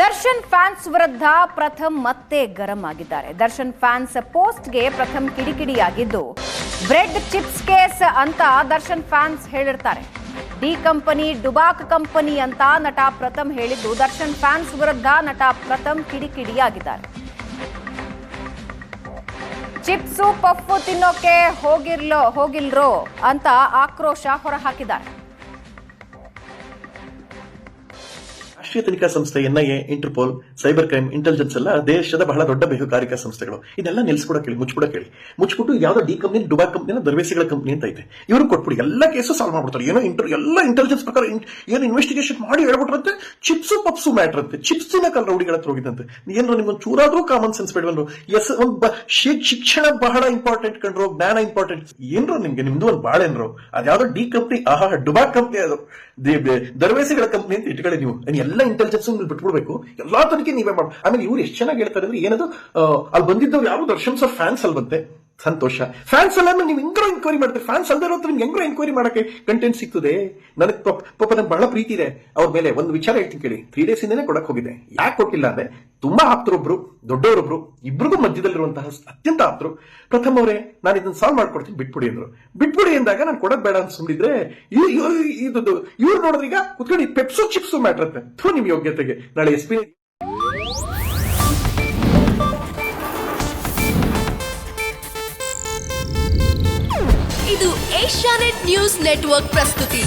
Darshan fans ವಿರುದ್ಧ ಪ್ರಥಮ್ ಮತ್ತೆ ಗರಂ ಆಗಿದ್ದಾರೆ. ದರ್ಶನ್ ಫ್ಯಾನ್ಸ್ ಪೋಸ್ಟ್ಗೆ ಪ್ರಥಮ್ ಕಿಡಿಕಿಡಿಯಾಗಿದ್ದು, ಬ್ರೆಡ್ ಚಿಪ್ಸ್ ಕೇಸ್ ಅಂತ ದರ್ಶನ್ ಫ್ಯಾನ್ಸ್ ಹೇಳಿರ್ತಾರೆ. ಡಿ ಕಂಪನಿ ಡುಬಾಕ್ ಕಂಪನಿ ಅಂತ ನಟ ಪ್ರಥಮ್ ಹೇಳಿದ್ದು, ದರ್ಶನ್ ಫ್ಯಾನ್ಸ್ ವಿರುದ್ಧ ನಟ ಪ್ರಥಮ್ ಕಿಡಿಕಿಡಿಯಾಗಿದ್ದಾರೆ. ಚಿಪ್ಸು ಪಫ್ಫು ತಿನ್ನೋಕೆ ಹೋಗಿಲ್ರೋ ಅಂತ ಆಕ್ರೋಶ ಹೊರಹಾಕಿದ್ದಾರೆ. ರಾಷ್ಟ್ರೀಯ ತನಿಖಾ ಸಂಸ್ಥೆ NIA, Interpol, cyber crime, intelligence ಎಲ್ಲ ದೇಶದ ಬಹಳ ದೊಡ್ಡ ಬೇಹುಗಾರಿಕಾ ಸಂಸ್ಥೆಗಳು. ಇದೆಲ್ಲ ಮುಚ್ಚಿಬಿಟ್ಟು ಯಾವ್ದೋ ಡಿ ಕಂಪನಿ ಡುಬಾಕ್ ಕಂಪನಿ ದರ್ವೇಸಿಗಳ ಕಂಪನಿ ಅಂತ ಐತೆ, ಇವರು ಕೊಟ್ಬಿಡಿ ಎಲ್ಲ ಕೇಸು ಸಾಲ್ವ್ ಮಾಡ್ಬಿಡ್ತಾರೆ. ಏನೋ ಎಲ್ಲ ಇಂಟೆಲಿಜೆನ್ಸ್ ಪ್ರಕಾರ ಏನು ಇನ್ವೆಸ್ಟಿಗೇಷನ್ ಮಾಡಿ ಹೇಳ್ಬಿಟ್ರಂತೆ, ಚಿಪ್ಸು ಪಪ್ಸು ಮ್ಯಾಟರ್ ಅಂತೆ, ಚಿಪ್ಸ್ ತಿನ್ನಕಲ್ಲ ರೌಡಿಗಳ ಹತ್ರ ಹೋಗಿದಂತೆ. ಏನ್ರೋ ನಿಮ್ಗೊಂದು ಚೂರಾದ್ರೂ ಕಾಮನ್ ಸೆನ್ಸ್ ಬೇಡವನ್ರು. ಶಿಕ್ಷಣ ಬಹಳ ಇಂಪಾರ್ಟೆಂಟ್ ಕಂಡ್ರು, ಜ್ಞಾನ ಇಂಪಾರ್ಟೆಂಟ್. ಏನ್ರೋ ನಿಮ್ದು ಒಂದು ಬಾಳೇನ್ರು, ಅದ್ಯಾವ್ದೋ ಡಿ ಕಂಪನಿ, ಡುಬಾಕ್ ಕಂಪನಿ, ಅದು ದರ್ವೇಸಿಗಳ ಕಂಪನಿ ಅಂತ ಇಟ್ಕೊಳ್ಳಿ. ನೀವು ಎಲ್ಲ ಇಂಟೆಲಿಜೆನ್ಸ್ ಬಿಟ್ಬಿಡ್ಬೇಕು, ಎಲ್ಲಾ ತನಿಖೆ ನೀವೇ ಮಾಡಿ. ಆಮೇಲೆ ಇವ್ರು ಎಷ್ಟು ಚೆನ್ನಾಗಿ ಹೇಳ್ತಾರೆ ಅಂದ್ರೆ, ಏನದು ಅಲ್ಲಿ ಬಂದಿದ್ದವ್ರು ಯಾರು ದರ್ಶನ್ ಸರ್ ಫ್ಯಾನ್ಸ್ ಅಲ್ವಂತೆ. ಸಂತೋಷ, ಫ್ಯಾನ್ಸ್ ಅಲ್ಲ ನೀವು ಹೆಂಗ್ರೋ ಎಂಕ್ವೈರಿ ಮಾಡ್ತೀರಿ, ಫ್ಯಾನ್ಸ್ ಅಲ್ಲದೆ ಇರೋ ನಿಮ್ಗೆ ಹೆಂಗ್ರೋ ಎಂಕ್ವೈರಿ ಮಾಡಕ್ಕೆ ಕಂಟೆಂಟ್ ಸಿಗ್ತದೆ. ನನಗೆ ಪಾಪ ನನ್ಗೆ ಬಹಳ ಪ್ರೀತಿ ಇದೆ ಅವ್ರ ಮೇಲೆ. ಒಂದು ವಿಚಾರ ಹೇಳ್ತೀನಿ ಕೇಳಿ, 3 days ಇಂದನೇ ಕೊಡಕ್ ಹೋಗಿದೆ. ಯಾಕೆ ಕೊಟ್ಟಿಲ್ಲ ಅಂದ್ರೆ, ತುಂಬಾ ಆಪ್ತರೊಬ್ರು, ದೊಡ್ಡವರೊಬ್ರು, ಇಬ್ರಿಗೂ ಮಧ್ಯದಲ್ಲಿರುವಂತಹ ಅತ್ಯಂತ ಆಪ್ತರು ಪ್ರಥಮ್ ಅವರೇ, ನಾನು ಇದನ್ನ ಸಾಲ್ವ್ ಮಾಡ್ಕೊಡ್ತೀನಿ, ಬಿಟ್ಬಿಡಿ ಅಂದ್ರು. ಬಿಟ್ಬಿಡಿ ಅಂದಾಗ ನಾನು ಕೊಡಕ್ ಬೇಡ ಅಂತ ಸುಮ್ಮನಿದ್ರೆ, ಇವ್ರು ನೋಡಿದ್ರೆ ಈಗ ಕುತ್ಕೊಂಡು ಪೆಪ್ಸು ಚಿಪ್ಸು ಮ್ಯಾಟ್ರ್ ಅಂತ. ನಿಮ್ ಯೋಗ್ಯತೆಗೆ ನಾಳೆ SP ಇದು ಏಷ್ಯಾನೆಟ್ ನ್ಯೂಸ್ ನೆಟ್ವರ್ಕ್ ಪ್ರಸ್ತುತಿ.